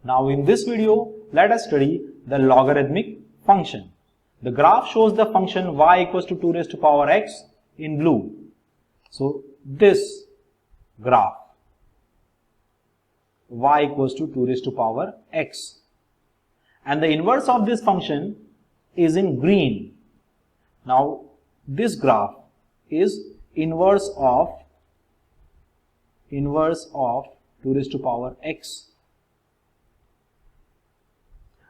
Now in this video, let us study the logarithmic function. The graph shows the function y equals to 2 raised to power x in blue. So this graph y equals to 2 raised to power x, and the inverse of this function is in green. Now this graph is inverse of 2 raised to power x.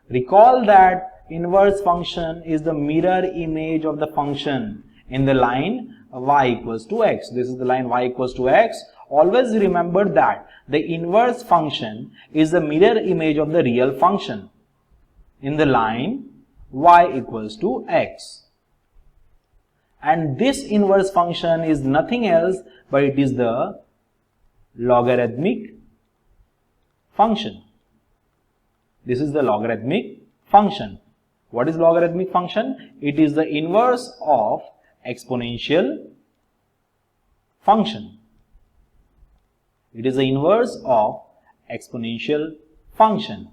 Recall that inverse function is the mirror image of the function in the line y equals to x. This is the line y equals to x. Always remember that the inverse function is the mirror image of the real function in the line y equals to x. And this inverse function is nothing else but it is the logarithmic function. This is the logarithmic function. What is logarithmic function? It is the inverse of exponential function. It is the inverse of exponential function.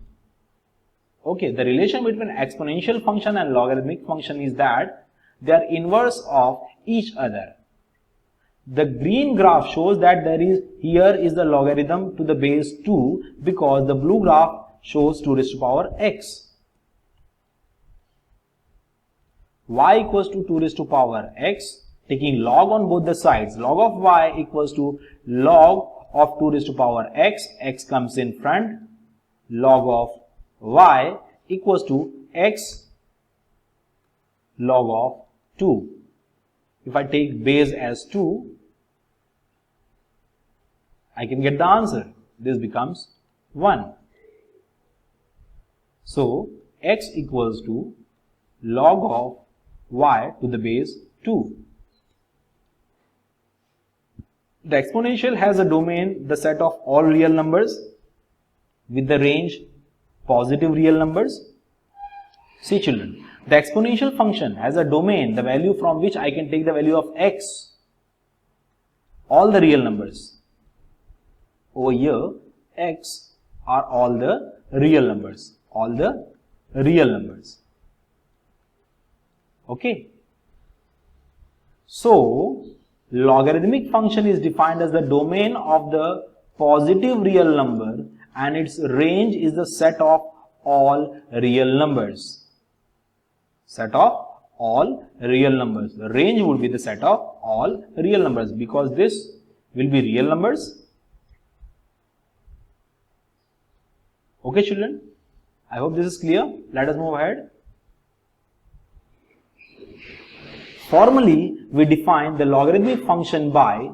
Okay, the relation between exponential function and logarithmic function is that they are inverse of each other. The green graph shows that here is the logarithm to the base 2 because the blue graph shows 2 raised to power x. Y equals to 2 raised to power x, taking log on both the sides. Log of y equals to log of 2 raised to power x. X comes in front. Log of y equals to x log of 2. If I take base as 2, I can get the answer. This becomes 1. So x equals to log of y to the base 2. The exponential has a domain, the set of all real numbers with the range positive real numbers. See children, the exponential function has a domain, the value from which I can take the value of x, all the real numbers. Over here, x are all the real numbers. All the real numbers. Okay. So, logarithmic function is defined as the domain of the positive real number and its range is the set of all real numbers. Set of all real numbers. The range would be the set of all real numbers because this will be real numbers. Okay children, I hope this is clear. Let us move ahead. Formally, we define the logarithmic function by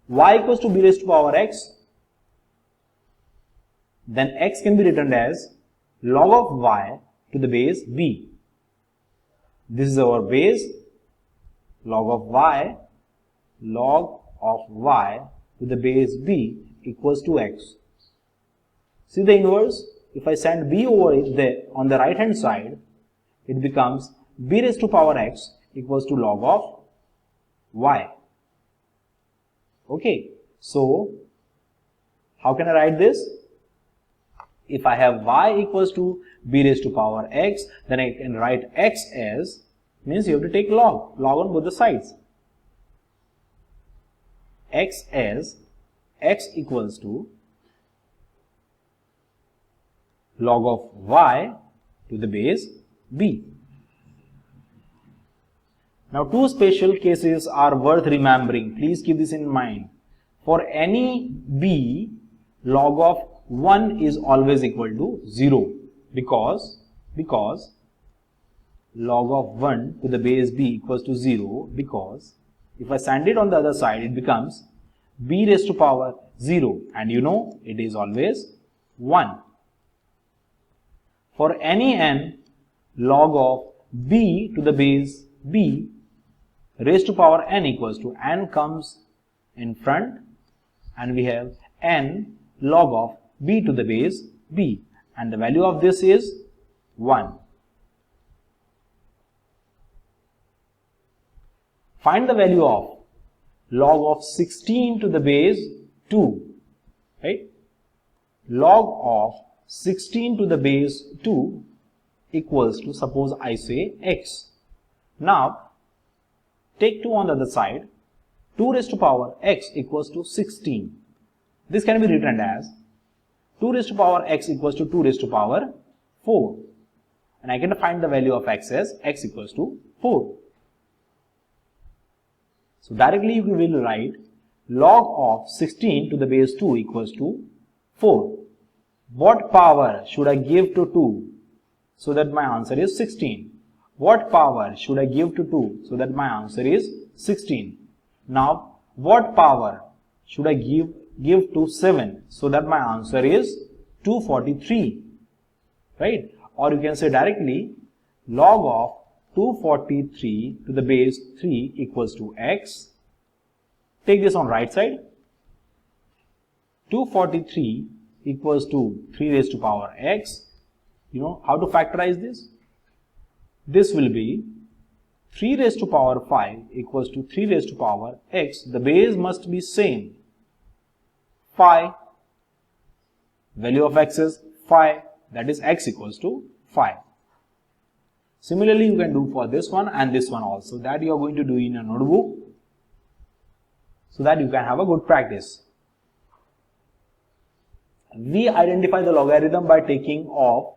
y equals to b raised to power x. Then x can be written as log of y to the base b. This is our base. Log of y to the base b equals to x. See the inverse? If I send b over there on the right hand side, it becomes b raised to power x equals to log of y. Okay, so how can I write this? If I have y equals to b raised to power x, then I can write x as, means you have to take log on both the sides. X as x equals to log of y to the base b. Now two special cases are worth remembering. Please keep this in mind. For any b, log of 1 is always equal to 0 because log of 1 to the base b equals to 0 because if I send it on the other side, it becomes b raised to power 0 and you know it is always 1. For any n, log of b to the base b raised to power n equals to n comes in front and we have n log of b to the base b and the value of this is 1. Find the value of log of 16 to the base 2. right? Log of 16 to the base 2 equals to, suppose I say x. Now take 2 on the other side. 2 raised to power x equals to 16. This can be written as 2 raised to power x equals to 2 raised to power 4. And I can find the value of x as x equals to 4. So directly you will write log of 16 to the base 2 equals to 4. What power should I give to 2 so that my answer is 16? What power should I give to 2 so that my answer is 16? Now, what power should I give to 7 so that my answer is 243? Right? Or you can say directly log of 243 to the base 3 equals to x. Take this on right side. 243 equals to 3 raised to power x. You know how to factorize this? This will be 3 raised to power 5 equals to 3 raised to power x. The base must be same. 5. Value of x is 5. That is x equals to 5. Similarly, you can do for this one and this one also. That you are going to do in a notebook so that you can have a good practice. We identify the logarithm by thinking of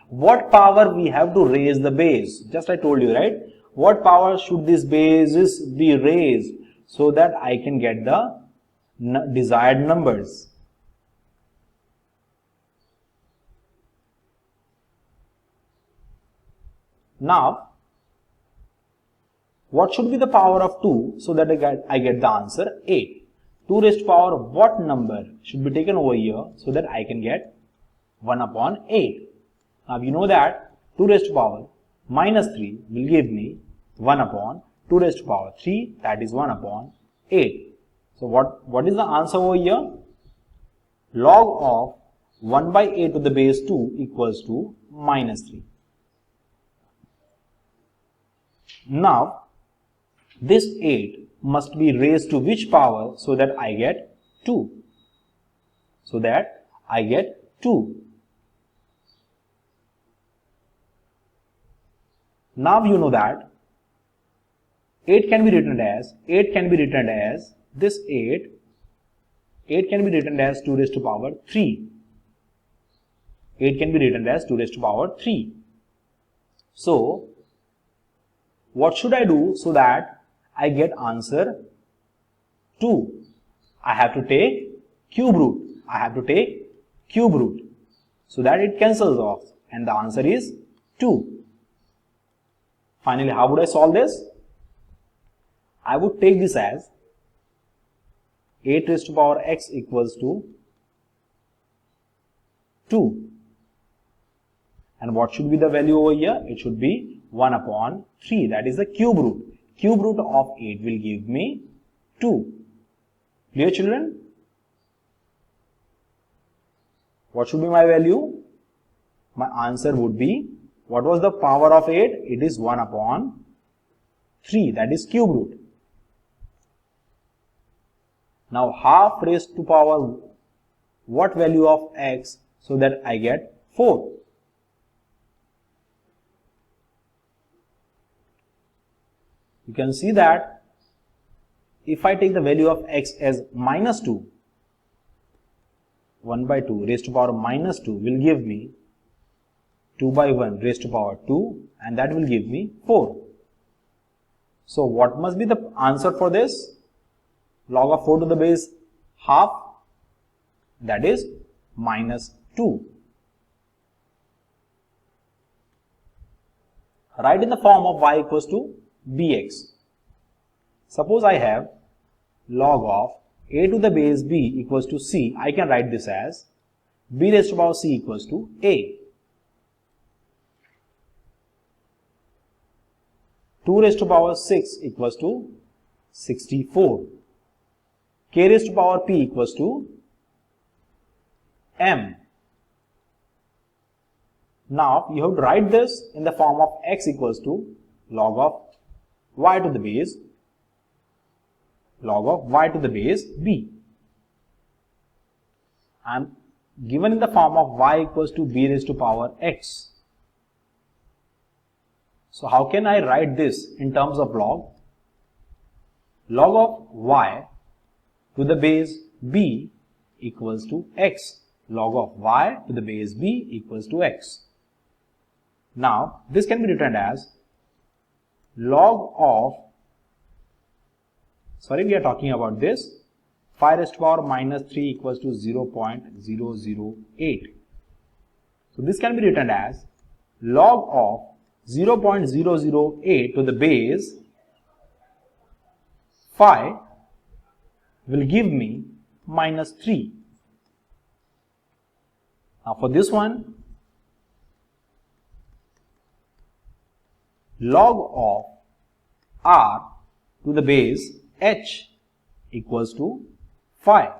what power we have to raise the base. Just I told you, right? What power should this bases be raised so that I can get the desired numbers. Now, what should be the power of 2 so that I get the answer 8? 2 raised to power what number should be taken over here so that I can get 1 upon 8? Now you know that 2 raised to power minus 3 will give me 1 upon 2 raised to power 3, that is 1 upon 8. So what is the answer over here? Log of 1 by 8 to the base 2 equals to minus 3. Now, this 8 must be raised to which power so that I get 2? So that I get 2. Now you know that 8 can be written as this 8 can be written as 2 raised to power 3. 8 can be written as 2 raised to power 3. So, what should I do so that I get answer 2? I have to take cube root. So that it cancels off and the answer is 2. Finally, how would I solve this? I would take this as 8 raised to power x equals to 2. And what should be the value over here? It should be 1 upon 3, that is the cube root. Cube root of 8 will give me 2. Clear, children? What should be my value? My answer would be, what was the power of 8? It is 1 upon 3, that is cube root. Now half raised to power what value of x so that I get 4? You can see that if I take the value of x as minus 2, 1 by 2 raised to power minus 2 will give me 2 by 1 raised to power 2 and that will give me 4. So what must be the answer for this? Log of 4 to the base half, that is minus 2. Write in the form of y equals to bx. Suppose I have log of a to the base b equals to c. I can write this as b raised to power c equals to a. 2 raised to power 6 equals to 64. K raised to power p equals to m. Now you have to write this in the form of x equals to log of y to the base b. I am given in the form of y equals to b raised to power x. So how can I write this in terms of log? Log of y to the base b equals to x. Log of y to the base b equals to x. Now, this can be written as log of, we are talking about this, 5 raised to power minus 3 equals to 0.008. So, this can be written as log of 0.008 to the base 5 will give me minus 3. Now, for this one, log of r to the base h equals to 5.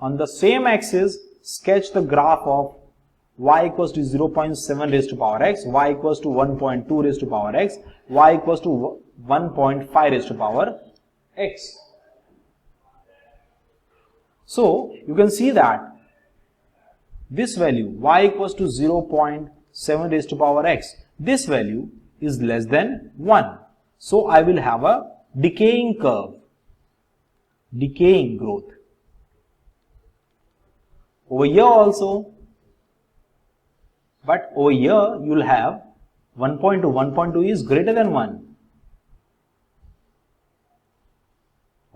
On the same axis, sketch the graph of y equals to 0.7 raised to power x, y equals to 1.2 raised to power x, y equals to 1.5 raised to power x. So, you can see that this value y equals to 0.7 raised to power x, this value is less than 1. So, I will have a decaying curve, decaying growth. Over here also, but over here you will have 1.2, 1.2 is greater than 1.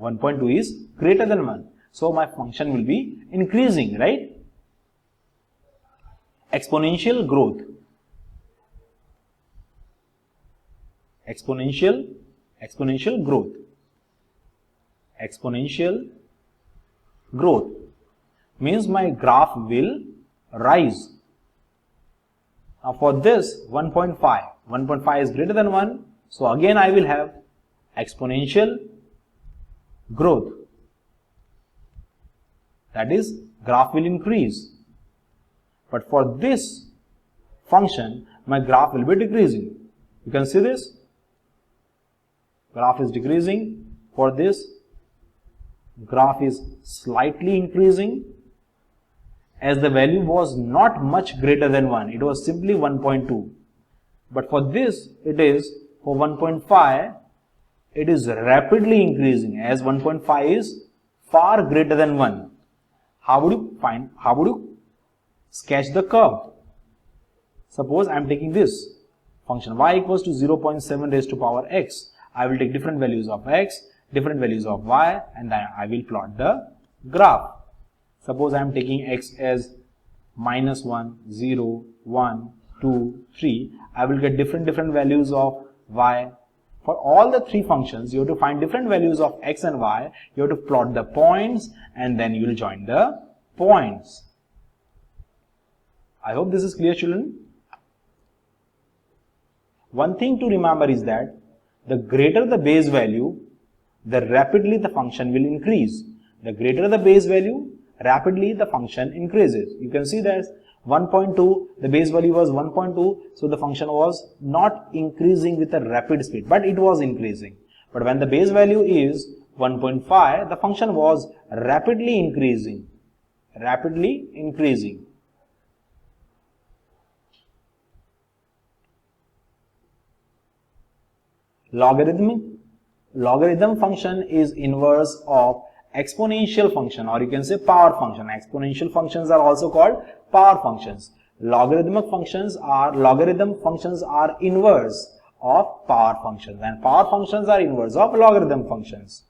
1.2 is greater than 1. So, my function will be increasing, right? Exponential growth. Exponential growth. Exponential growth means my graph will rise. Now for this 1.5 is greater than 1. So again I will have exponential growth. That is, graph will increase. But for this function, my graph will be decreasing. You can see this. Graph is decreasing. For this, graph is slightly increasing. As the value was not much greater than 1. It was simply 1.2. But for this, it is, for 1.5, it is rapidly increasing, as 1.5 is far greater than 1. How would you sketch the curve? Suppose I am taking this function y equals to 0.7 raised to power x. I will take different values of x, different values of y, and then I will plot the graph. Suppose I am taking x as minus 1, 0, 1, 2, 3. I will get different values of y. For all the three functions, you have to find different values of x and y. You have to plot the points and then you will join the points. I hope this is clear, children. One thing to remember is that the greater the base value, the rapidly the function will increase. The greater the base value, rapidly the function increases. You can see that 1.2, the base value was 1.2, so the function was not increasing with a rapid speed, but it was increasing. But when the base value is 1.5, the function was rapidly increasing. Rapidly increasing. Logarithm function is inverse of exponential function, or you can say power function. Exponential functions are also called power functions. Logarithm functions are inverse of power functions, and power functions are inverse of logarithm functions.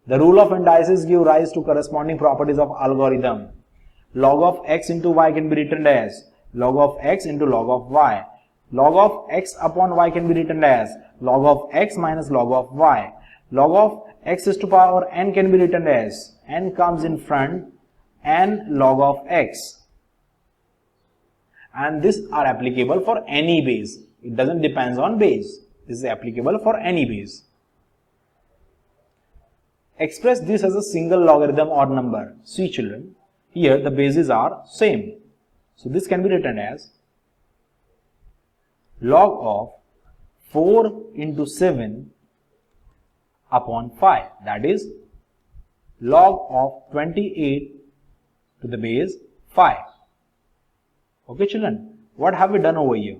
The rule of indices give rise to corresponding properties of algorithm. Log of x into y can be written as log of x into log of y. Log of x upon y can be written as log of x minus log of y. Log of x is to power n can be written as n comes in front, n log of x. And these are applicable for any base. It doesn't depend on base. This is applicable for any base. Express this as a single logarithm or number. See children, here the bases are same. So this can be written as log of 4 into 7 upon 5. That is log of 28 to the base 5. Okay children, what have we done over here?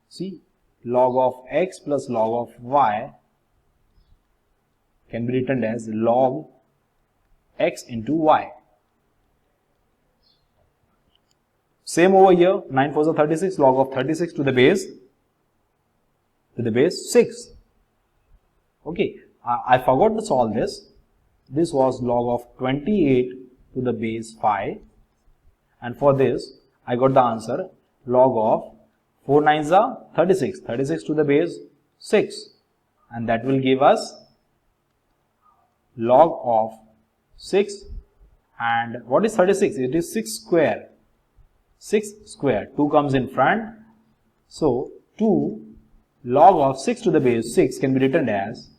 See, log of x plus log of y can be written as log x into y. Same over here, 9 4s are 36, log of 36 to the base 6. Okay, I forgot to solve this. This was log of 28 to the base 5, and for this I got the answer log of 4 9s are 36, 36 to the base 6, and that will give us log of 6. And what is 36? It is 6 square. 6 square. 2 comes in front. So 2 log of 6 to the base 6 can be written as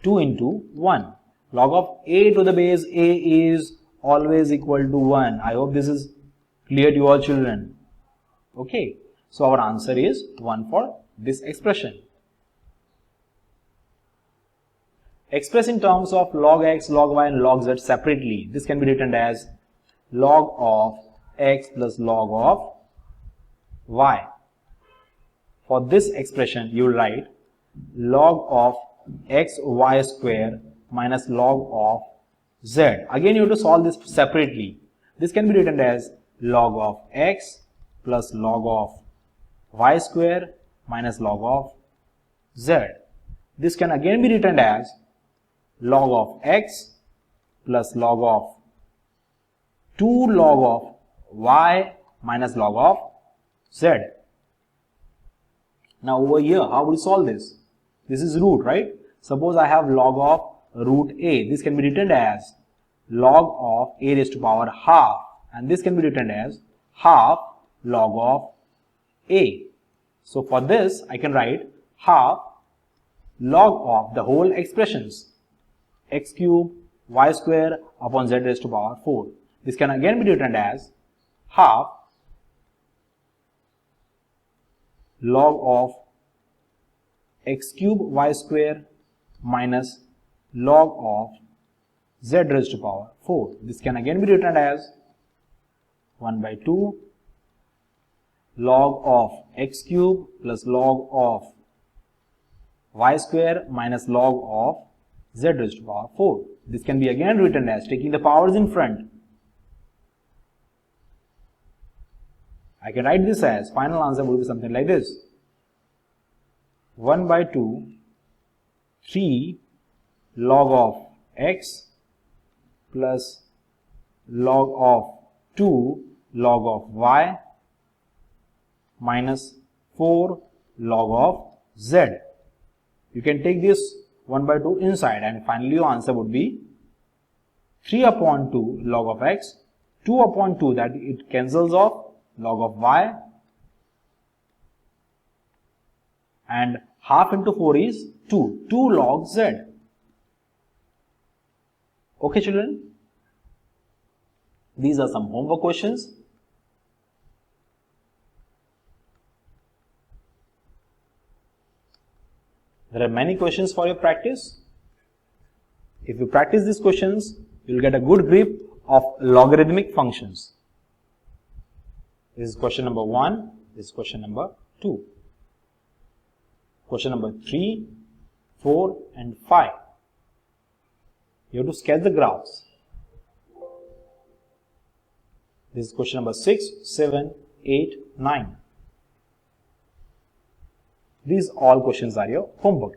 2 into 1. Log of a to the base a is always equal to 1. I hope this is clear to you all children. Okay. So our answer is 1 for this expression. Express in terms of log x, log y and log z separately. This can be written as log of x plus log of y. For this expression you will write log of x y square minus log of z. Again you have to solve this separately. This can be written as log of x plus log of y square minus log of z. This can again be written as log of x plus log of 2 log of y minus log of z. Now over here, how will we solve this? This is root, right? Suppose I have log of root a. This can be written as log of a raised to power half, and this can be written as half log of a. So for this I can write half log of the whole expressions, x cube y square upon z raised to power 4. This can again be written as half log of x cube y square minus log of z raised to power 4. This can again be written as 1 by 2 log of x cube plus log of y square minus log of z raised to power 4. This can be again written as taking the powers in front. I can write this as final answer will be something like this: 1 by 2 3 log of x plus log of 2 log of y minus 4 log of z. You can take this 1 by 2 inside, and finally your answer would be 3 upon 2 log of x, 2 upon 2, that it cancels off, log of y, and half into 4 is 2 log z. Okay children, these are some homework questions. There are many questions for your practice. If you practice these questions, you will get a good grip of logarithmic functions. This is question number 1, this is question number 2. Question number 3, 4 and 5. You have to sketch the graphs. This is question number 6, 7, 8, 9. These all questions are your homework.